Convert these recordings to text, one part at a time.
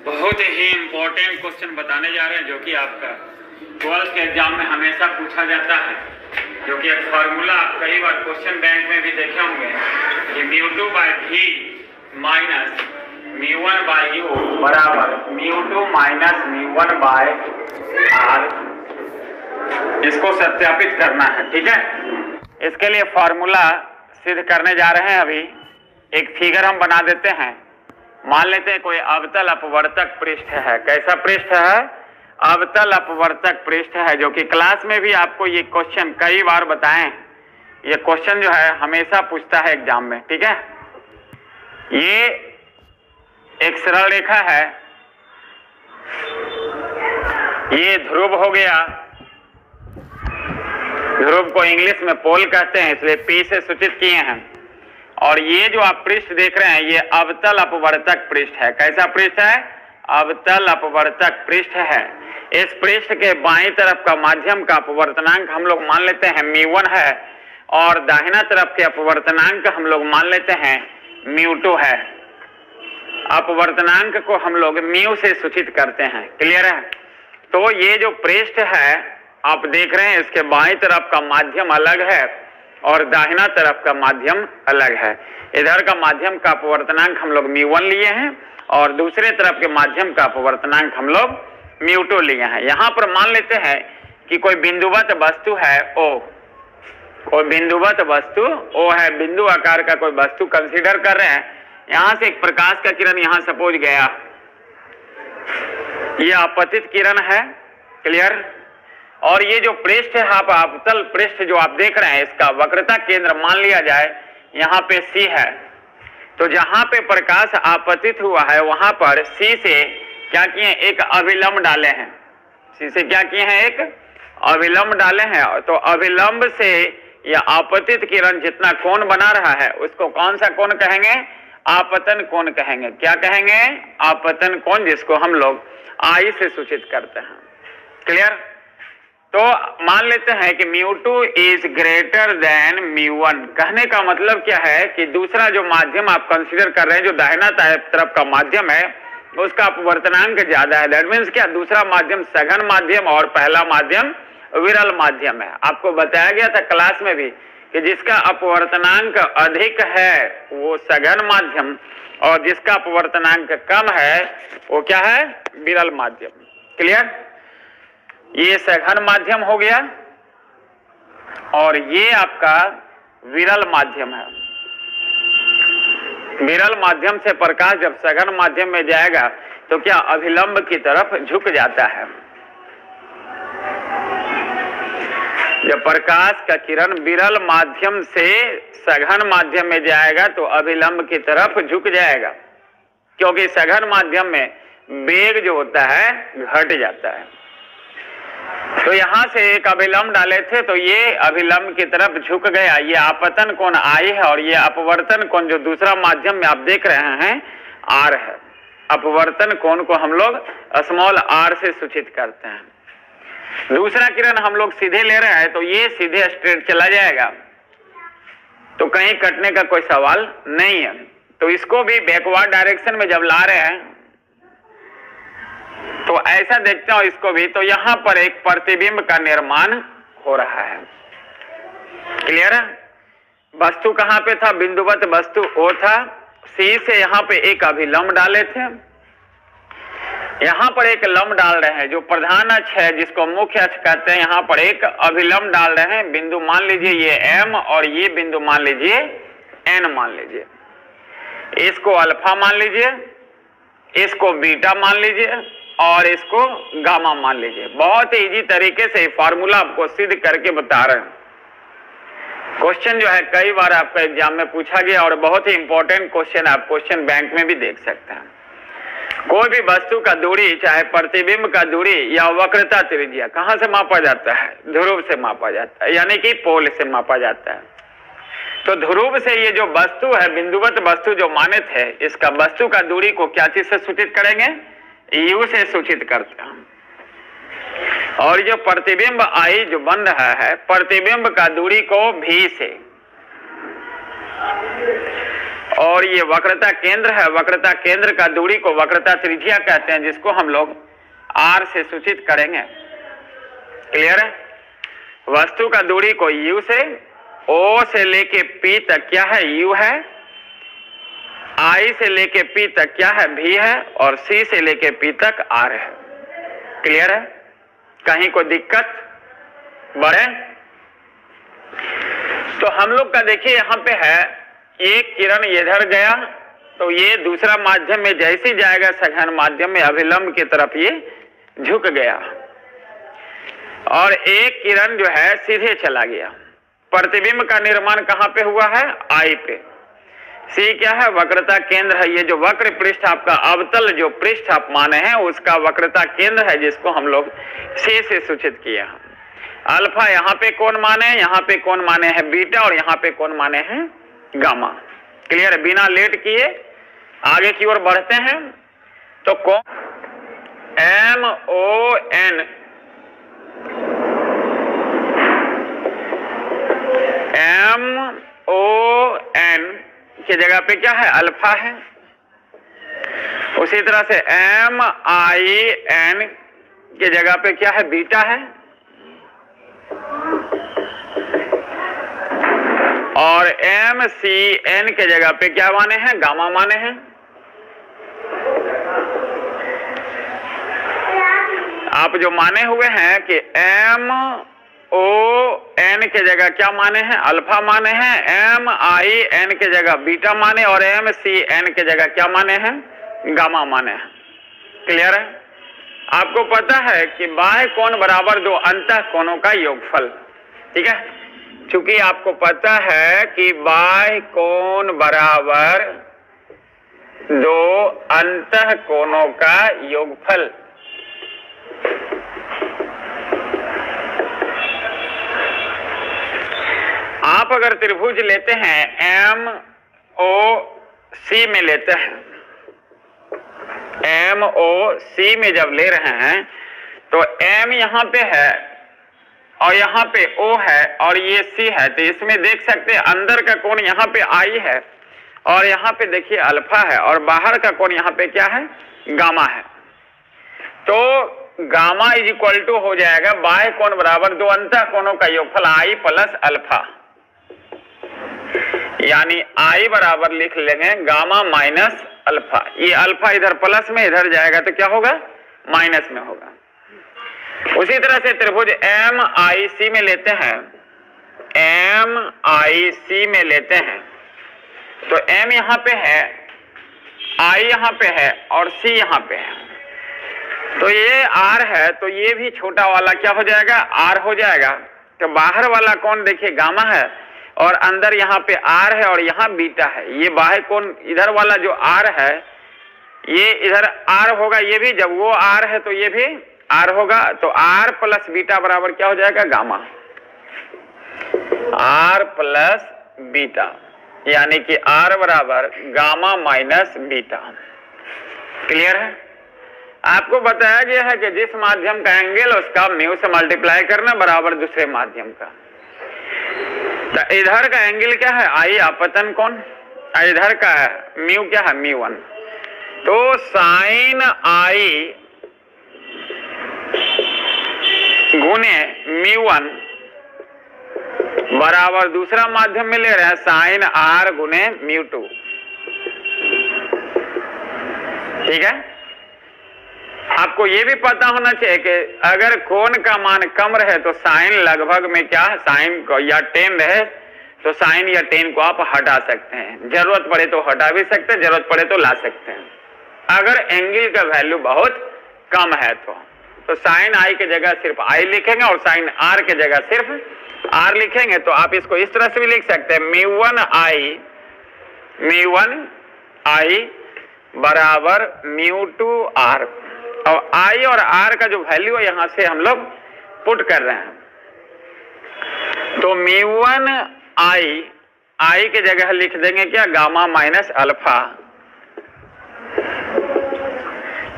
बहुत ही important question बताने जा रहे हैं जो कि आपका 12th के एग्जाम में हमेशा पूछा जाता है, जो कि एक फार्मूला आप कई बार क्वेश्चन बैंक में भी देखे होंगे कि μ2 by v minus μ1 by u बराबर μ2 माइनस μ1 बाय r। इसको सत्यापित करना है, ठीक है। इसके लिए फार्मूला सिद्ध करने जा रहे हैं। अभी एक फिगर हम बना देते हैं। मान लेते हैं कोई अवतल अपवर्तक पृष्ठ है। कैसा पृष्ठ है? अवतल अपवर्तक पृष्ठ है, जो कि क्लास में भी आपको ये क्वेश्चन कई बार बताएं। ये क्वेश्चन जो है हमेशा पूछता है एग्जाम में, ठीक है। ये एक सरल रेखा है, ये ध्रुव हो गया। ध्रुव को इंग्लिश में पोल कहते हैं, इसलिए P से सूचित किए हैं। और ये जो आप पृष्ठ देख रहे हैं ये अवतल अपवर्तक पृष्ठ है। कैसा पृष्ठ है? अवतल अपवर्तक पृष्ठ है। इस पृष्ठ के बाईं तरफ का माध्यम का अपवर्तनांक हम लोग मान लेते हैं μ1 है, और दाहिना तरफ के अपवर्तनांक हम लोग मान लेते हैं μ2 है। अपवर्तनांक को हम लोग μ से सूचित करते हैं। क्लियर है? तो ये जो पृष्ठ है आप देख रहे हैं, इसके बाईं तरफ का माध्यम अलग है और दाहिना तरफ का माध्यम अलग है। इधर का माध्यम का अपवर्तनांक हम लोग μ1 लिए हैं और दूसरे तरफ के माध्यम का अपवर्तनांक हम लोग μ2 लिए हैं। यहाँ पर मान लेते हैं कि कोई बिंदुवत वस्तु है O, कोई बिंदुवत वस्तु O है, बिंदु आकार का कोई वस्तु कंसीडर कर रहे हैं। यहाँ से एक प्रकाश का किरण यहाँ सपोज गया, ये आपतित किरण है। क्लियर? और ये जो पृष्ठ है, आप अवतल पृष्ठ जो आप देख रहे हैं, इसका वक्रता केंद्र मान लिया जाए यहाँ पे C है। तो जहां पे प्रकाश आपतित हुआ है वहां पर C से क्या किए? एक अभिलंब डाले हैं। C से क्या किए हैं? एक अभिलंब डाले हैं। तो अभिलंब से यह आपतित किरण जितना कोण बना रहा है उसको कौन सा कोण कहेंगे? आपतन कोण कहेंगे। क्या कहेंगे? आपतन कोण, जिसको हम लोग I से सूचित करते हैं। क्लियर? तो मान लेते हैं कि μ2 इज ग्रेटर देन μ1। कहने का मतलब क्या है कि दूसरा जो माध्यम आप कंसीडर कर रहे हैं, जो दाहिना तरफ का माध्यम है, उसका अपवर्तनांक ज्यादा है। दैट मीन्स क्या? दूसरा माध्यम सघन माध्यम और पहला माध्यम विरल माध्यम है। आपको बताया गया था क्लास में भी कि जिसका अपवर्तनांक अधिक है वो सघन माध्यम, और जिसका अपवर्तनांक कम है वो क्या है? विरल माध्यम। क्लियर? ये सघन माध्यम हो गया और ये आपका विरल माध्यम है। विरल माध्यम से प्रकाश जब सघन माध्यम में जाएगा तो क्या अभिलंब की तरफ झुक जाता है। जब प्रकाश का किरण विरल माध्यम से सघन माध्यम में जाएगा तो अभिलंब की तरफ झुक जाएगा, क्योंकि सघन माध्यम में वेग जो होता है घट जाता है। तो यहां से एक अभिलंब डाले थे तो ये अभिलंब की तरफ झुक गया। ये आपतन कोण I है और ये अपवर्तन कोण जो दूसरा माध्यम में आप देख रहे हैं R है। अपवर्तन कोण को हम लोग स्मॉल r से सूचित करते हैं। दूसरा किरण हम लोग सीधे ले रहे हैं तो ये सीधे स्ट्रेट चला जाएगा, तो कहीं कटने का कोई सवाल नहीं है। तो इसको भी बैकवर्ड डायरेक्शन में जब ला रहे हैं तो ऐसा देखते हो इसको भी, तो यहां पर एक प्रतिबिंब का निर्माण हो रहा है। क्लियर है? वस्तु कहां पे था? बिंदुवत वस्तु O था। C से यहां पे एक अभिलंब डाले थे, यहां पर एक लंब डाल रहे हैं जो प्रधान अक्ष है, जिसको मुख्य अक्ष कहते हैं। यहां पर एक अभिलंब डाल रहे हैं। बिंदु मान लीजिए ये M और ये बिंदु मान लीजिए N मान लीजिए। इसको अल्फा मान लीजिए, इसको बीटा मान लीजिए और इसको गामा मान लीजिए। बहुत ही इजी तरीके से फार्मूला आपको सिद्ध करके बता रहे हैं। क्वेश्चन जो है कई बार आपका एग्जाम में पूछा गया और बहुत ही इंपॉर्टेंट क्वेश्चन आप क्वेश्चन बैंक में भी देख सकते हैं। कोई भी वस्तु का दूरी, चाहे प्रतिबिंब का दूरी या वक्रता त्रिज्या, कहां से मापा जाता है? ध्रुव से मापा जाता है, यानी कि पोल से मापा जाता है। तो ध्रुव से ये जो वस्तु है, बिंदुवत वस्तु जो मानित है, इसका वस्तु का दूरी को क्या चीज से सूचित करेंगे? U से सूचित करते हैं। और जो प्रतिबिंब I जो बन रहा है, प्रतिबिंब का दूरी को V से, और ये वक्रता केंद्र है, वक्रता केंद्र का दूरी को वक्रता त्रिज्या कहते हैं, जिसको हम लोग r से सूचित करेंगे। क्लियर है? वस्तु का दूरी को u से, o से लेके p तक क्या है, u है, I से लेके P तक क्या है, V है, और C से लेके P तक R है। क्लियर है? कहीं कोई दिक्कत बढ़े? तो हम लोग का देखिए यहां पे है, एक किरण इधर गया तो ये दूसरा माध्यम में जैसे जाएगा सघन माध्यम में अभिलंब की तरफ ये झुक गया, और एक किरण जो है सीधे चला गया। प्रतिबिंब का निर्माण कहां पे हुआ है, I पे। C क्या है, वक्रता केंद्र है। ये जो वक्र पृष्ठ आपका अवतल जो पृष्ठ आप माने हैं उसका वक्रता केंद्र है, जिसको हम लोग C से सूचित किया। अल्फा यहाँ पे कौन माने, यहाँ पे कौन माने हैं बीटा, और यहाँ पे कौन माने हैं गामा। क्लियर है? बिना लेट किए आगे की ओर बढ़ते हैं। तो कौन MON, MON की जगह पे क्या है, अल्फा है। उसी तरह से MIN की जगह पे क्या है, बीटा है। और MCN के जगह पे क्या माने हैं, गामा माने हैं। आप जो माने हुए हैं कि MON के जगह क्या माने हैं, अल्फा माने हैं, MIN के जगह बीटा माने, और MCN के जगह क्या माने हैं, गामा माने हैं। क्लियर है? आपको पता है कि बाह्य कोण बराबर दो अंतः कोणों का योगफल। ठीक है? चूंकि आपको पता है कि बाह्य कोण बराबर दो अंतः कोणों का योगफल। आप अगर त्रिभुज लेते हैं MOC में लेते हैं, MOC में जब ले रहे हैं तो M यहां पे है और यहां पे O है और ये C है, तो इसमें देख सकते हैं अंदर का कोण यहां पे I है और यहां पे देखिए अल्फा है, और बाहर का कोण यहां पे क्या है, गामा है। तो गामा इज इक्वल टू हो जाएगा बाह्य कोण बराबर दो अंतः कोणों का योगफल I प्लस अल्फा, यानी I बराबर लिख लेंगे गामा माइनस अल्फा। ये अल्फा इधर प्लस में इधर जाएगा तो क्या होगा, माइनस में होगा। उसी तरह से त्रिभुज MIC में लेते हैं, MIC में लेते हैं तो M यहां पे है, I यहां पे है और C यहां पे है। तो ये R है तो ये भी छोटा वाला क्या हो जाएगा, R हो जाएगा। तो बाहर वाला कोण देखिए गामा है और अंदर यहाँ पे R है और यहाँ बीटा है। ये बाह्य कोण इधर वाला जो R है ये इधर R होगा, ये भी जब वो R है तो ये भी R होगा। तो R प्लस बीटा बराबर क्या हो जाएगा, गामा। R प्लस बीटा यानी कि R बराबर गामा माइनस बीटा। क्लियर है? आपको बताया गया है कि जिस माध्यम का एंगल उसका म्यू से मल्टीप्लाई करना बराबर दूसरे माध्यम का। तो इधर का एंगल क्या है, आई आपतन कोण, इधर का है म्यू क्या है, म्यू1। तो साइन आई गुने म्यू1 बराबर दूसरा माध्यम में ले रहे हैं साइन आर गुने म्यू2। ठीक है? आपको ये भी पता होना चाहिए कि अगर कोण का मान कम रहे तो साइन लगभग में क्या, साइन को या टेन रहे तो साइन या टेन को आप हटा सकते हैं। जरूरत पड़े तो हटा भी सकते हैं, जरूरत पड़े तो ला सकते हैं। अगर एंगल का वैल्यू बहुत कम है तो साइन आई के जगह सिर्फ आई लिखेंगे और साइन आर के जगह सिर्फ आर लिखेंगे। तो आप इसको इस तरह से भी लिख सकते हैं, म्यू1 आई बराबर म्यू2 आर। और आई और आर का जो वैल्यू है यहां से हम लोग पुट कर रहे हैं। तो म्यू1 आई के जगह लिख देंगे क्या, गामा माइनस अल्फा।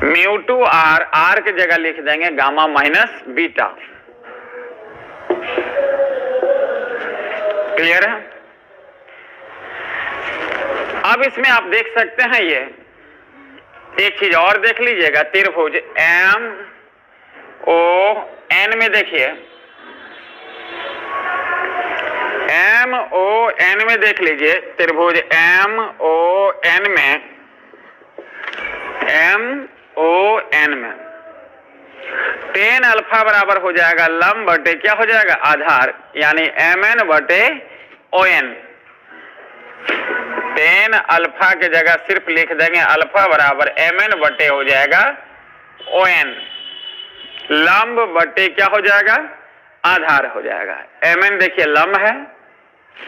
म्यू2 आर के जगह लिख देंगे गामा माइनस बीटा। क्लियर है? अब इसमें आप देख सकते हैं, ये एक चीज और देख लीजिएगा, त्रिभुज MON में देखिए, MON में देख लीजिए, त्रिभुज MON में tan अल्फा बराबर हो जाएगा लंब बटे क्या हो जाएगा, आधार, यानी MN बटे ON। tan अल्फा के जगह सिर्फ लिख देंगे अल्फा बराबर MN बटे हो जाएगा ON, लंब बटे क्या हो जाएगा, आधार हो जाएगा। MN देखिए लंब है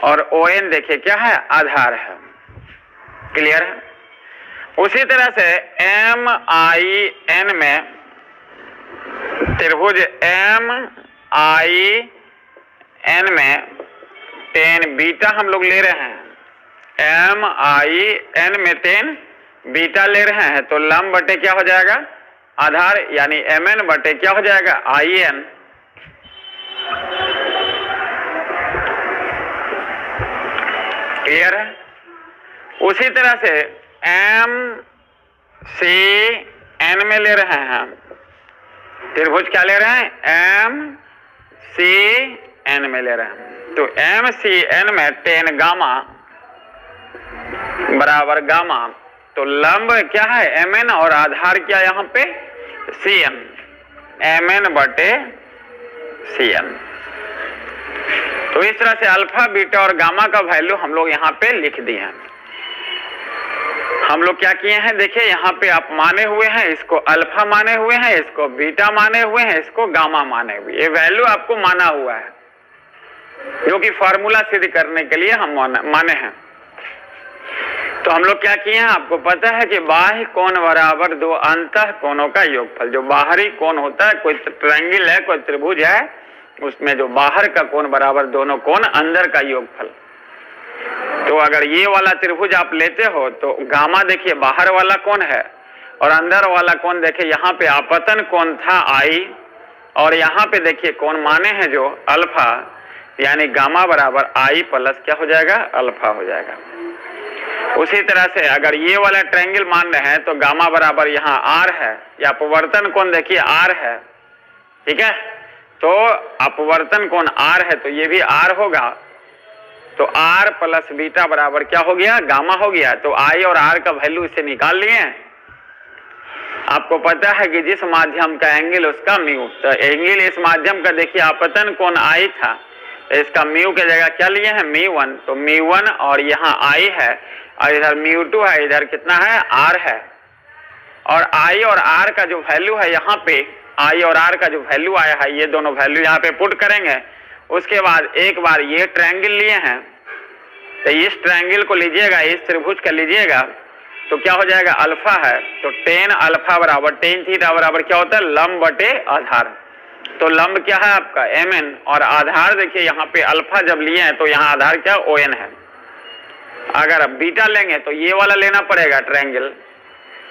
और ON देखिए क्या है, आधार है। क्लियर है? उसी तरह से MIN में, त्रिभुज MIN में tan बीटा हम लोग ले रहे हैं, MIN में tan बीटा ले रहे हैं, तो लंब बटे क्या हो जाएगा, आधार, यानी MN बटे क्या हो जाएगा, IN। क्लियर है? उसी तरह से MCN में ले रहे हैं, त्रिभुज क्या ले रहे हैं, MCN में ले रहे हैं, तो MCN में tan गामा बराबर गामा, तो लंब क्या है MN और आधार क्या यहाँ पे CN, MN बटे CN। तो इस तरह से अल्फा बीटा और गामा का वैल्यू हम लोग यहाँ पे लिख दिए हैं। हम लोग क्या किए हैं, देखिए यहाँ पे आप माने हुए हैं, इसको अल्फा माने हुए हैं, इसको बीटा माने हुए हैं, इसको गामा माने हुए, ये वैल्यू आपको माना हुआ है, जो कि फार्मूला सिद्ध करने के लिए हम माने हैं। तो हम लोग क्या किए हैं, आपको पता है कि बाह्य कोण बराबर दो अंतः कोणों का योगफल। जो बाहरी कोण होता है, कोई ट्रायंगल है, कोई त्रिभुज है, उसमें जो बाहर का कोण बराबर दोनों कोण अंदर का योगफल। तो अगर ये वाला त्रिभुज आप लेते हो तो गामा देखिए बाहर वाला कोण है और अंदर वाला कोण देखिए यहाँ पे आपतन कोण था I, और यहाँ पे देखिए कोण माने हैं जो अल्फा, यानी गामा बराबर I प्लस क्या हो जाएगा, अल्फा हो जाएगा। उसी तरह से अगर ये वाला ट्रायंगल मान रहे हैं तो गामा बराबर यहाँ R है, या अपवर्तन कोण देखिए R है, ठीक है, तो अपवर्तन कोण R है तो ये भी R होगा, तो R प्लस बीटा बराबर क्या हो गया, गामा हो गया। तो I और R का वैल्यू इसे निकाल लिए। आपको पता है कि जिस माध्यम का एंगल उसका म्यू, तो एंगल इस माध्यम का देखिए आपतन कोण I था, तो इसका म्यू के जगह क्या लिए हैं, μ1, तो μ1 और यहाँ I है और इधर μ2 है, इधर कितना है, R है, और I और R का जो वैल्यू है यहाँ पे, I और R का जो वैल्यू आया है, ये दोनों वैल्यू यहाँ पे पुट करेंगे। उसके बाद एक बार ये ट्रायंगल लिए हैं, तो इस ट्रायंगल को लीजिएगा, इस त्रिभुज का लीजिएगा, तो क्या हो जाएगा, अल्फा है, तो tan अल्फा बराबर tan थीटा बराबर क्या होता है, लंब बटे आधार। तो लंब क्या है आपका MN, और आधार देखिए यहाँ पे अल्फा जब लिए हैं तो यहाँ आधार क्या ON है। अगर अब बीटा लेंगे तो ये वाला लेना पड़ेगा ट्रायंगल,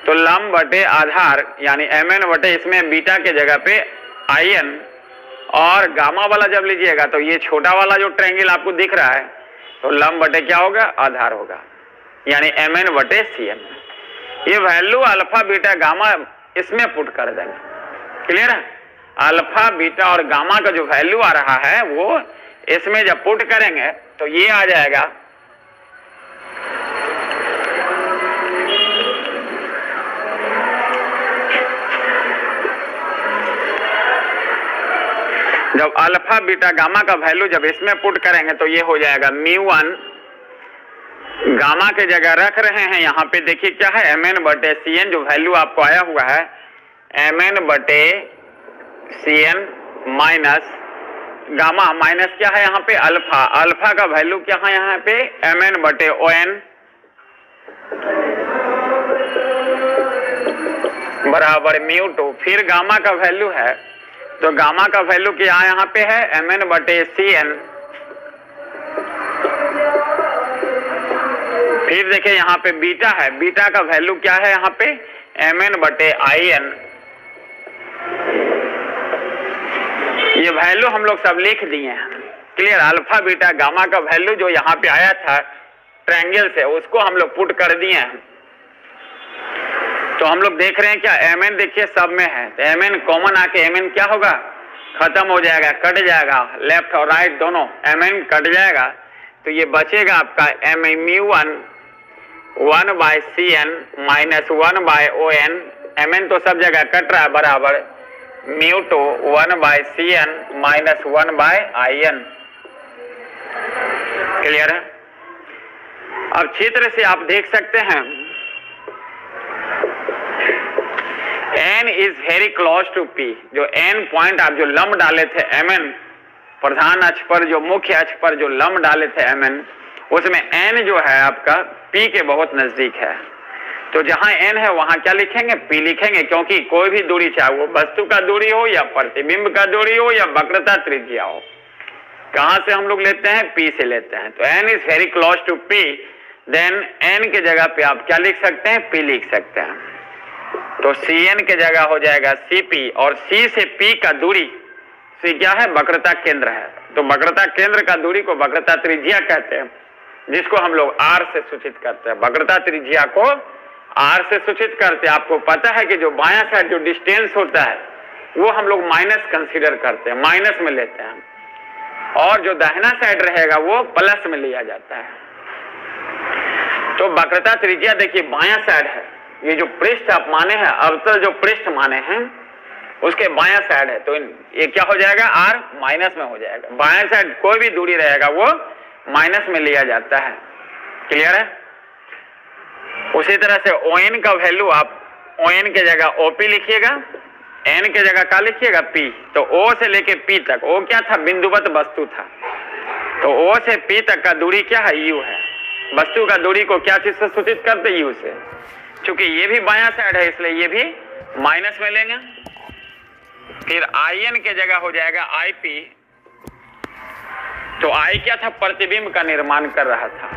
तो लंब बटे आधार यानी MN बटे इसमें बीटा के जगह पे IN, और गामा वाला जब लीजिएगा तो ये छोटा वाला जो ट्रायंगल आपको दिख रहा है, तो लंब बटे क्या होगा, आधार होगा, यानी MN बटे CN। ये वैल्यू अल्फा बीटा गामा इसमें पुट कर देंगे। क्लियर है? अल्फा बीटा और गामा का जो वैल्यू आ रहा है वो इसमें जब पुट करेंगे तो ये आ जाएगा, जब अल्फा बीटा गामा का वैल्यू जब इसमें पुट करेंगे तो ये हो जाएगा μ1, गामा के जगह रख रहे हैं यहाँ पे देखिए क्या है, MN बटे CN, जो वैल्यू आपको आया हुआ है MN बटे CN माइनस गामा, माइनस क्या है यहाँ पे अल्फा, अल्फा का वैल्यू क्या है यहाँ पे MN बटे ON बराबर μ2, फिर गामा का वैल्यू है, तो गामा का वैल्यू क्या यहाँ पे है MN बटे CN, फिर देखिए यहाँ पे बीटा है, बीटा का वैल्यू क्या है यहाँ पे MN बटे IN। ये वैल्यू हम लोग सब लिख दिए हैं। क्लियर? अल्फा बीटा गामा का वैल्यू जो यहाँ पे आया था ट्रायंगल से, उसको हम लोग पुट कर दिए हैं। तो हम लोग देख रहे हैं क्या, mn देखिए सब में है, तो mn कॉमन आके mn क्या होगा, खत्म हो जाएगा, कट जाएगा, लेफ्ट और राइट दोनों mn कट जाएगा। तो ये बचेगा आपका mu1 1/cn minus 1/on, mn तो सब जगह कट रहा है बराबर, mu2 1/cn minus 1/in। Clear है? अब चित्र से आप देख सकते हैं n is very close to p, जो n पॉइंट आप जो लंब डाले थे mn, प्रधान अक्ष पर जो मुख्य अक्ष पर जो लंब डाले थे mn, उसमें n जो है आपका p के बहुत नजदीक है। तो जहां n है वहां क्या लिखेंगे, p लिखेंगे, क्योंकि कोई भी दूरी, चाहे वो वस्तु का दूरी हो या प्रतिबिंब का दूरी हो या वक्रता त्रिज्या हो, कहां से हम लोग लेते हैं, p से लेते हैं। तो n is very close to p, then n के जगह पे आप क्या लिख सकते हैं, p लिख सकते हैं। तो Cn के जगह हो जाएगा Cp, और C से P का दूरी, C क्या है, वक्रता केंद्र है, तो वक्रता केंद्र का दूरी को वक्रता त्रिज्या कहते हैं, जिसको हम लोग R से सूचित करते हैं। वक्रता त्रिज्या को R से सूचित करते हैं। आपको पता है कि जो बायां साइड जो डिस्टेंस होता है वो हम लोग माइनस कंसीडर करते हैं, माइनस में लेते हैं, और जो दाहिना साइड रहेगा वो प्लस में लिया जाता है। तो वक्रता त्रिज्या देखिए बायां साइड है, ये जो पृष्ठ आप माने हैं, अवतल जो पृष्ठ माने हैं उसके बायां साइड है, तो ये क्या हो जाएगा, r माइनस में हो जाएगा। बायां साइड कोई भी दूरी रहेगा वो माइनस में लिया जाता है। क्लियर है? उसी तरह से ON का वैल्यू आप ON के जगह OP लिखिएगा, N के जगह क्या लिखिएगा, P। तो O से लेके P तक, O क्या था, बिंदुवत वस्तु था, तो O से P तक का दूरी क्या है, U है। वस्तु का दूरी को क्या चीज से सूचित करते, U से। चूंकि ये भी बायां साइड है इसलिए ये भी माइनस में लेंगे। फिर In के जगह हो जाएगा IP। तो I क्या था, प्रतिबिंब का निर्माण कर रहा था,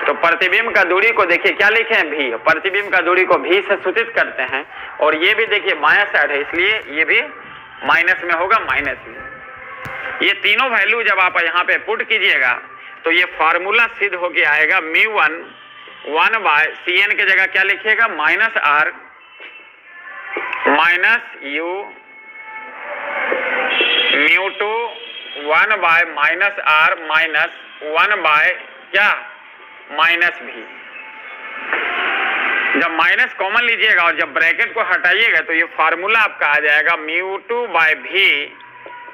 तो प्रतिबिंब का दूरी को देखिए क्या लिखे हैं, V। प्रतिबिंब का दूरी को V से सूचित करते हैं, और ये भी देखिए बायां साइड है इसलिए ये भी माइनस में होगा, माइनस में। ये तीनों वैल्यू जब आप यहाँ पे पुट कीजिएगा तो ये फार्मूला सिद्ध होके आएगा, mu1 1/cn के जगह क्या लिखिएगा, minus r minus u, mu2 1/-r minus 1/ क्या, माइनस v। जब माइनस कॉमन लीजिएगा और जब ब्रैकेट को हटाइएगा तो ये फार्मूला आपका आ जाएगा mu2/v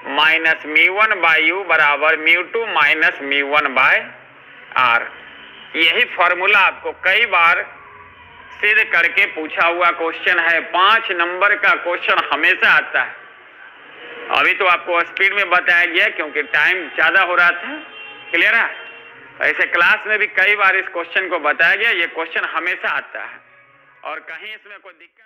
माइनस mu1/u बराबर mu2 माइनस mu1/r। यही फॉर्मूला आपको कई बार सिद्ध करके पूछा हुआ क्वेश्चन है, 5 नंबर का क्वेश्चन हमेशा आता है। अभी तो आपको स्पीड में बताया गया क्योंकि टाइम ज्यादा हो रहा था। क्लियर है? ऐसे क्लास में भी कई बार इस क्वेश्चन को बताया गया, ये क्वेश्चन हमेशा आता है और कहीं इसमें कोई दिक्कत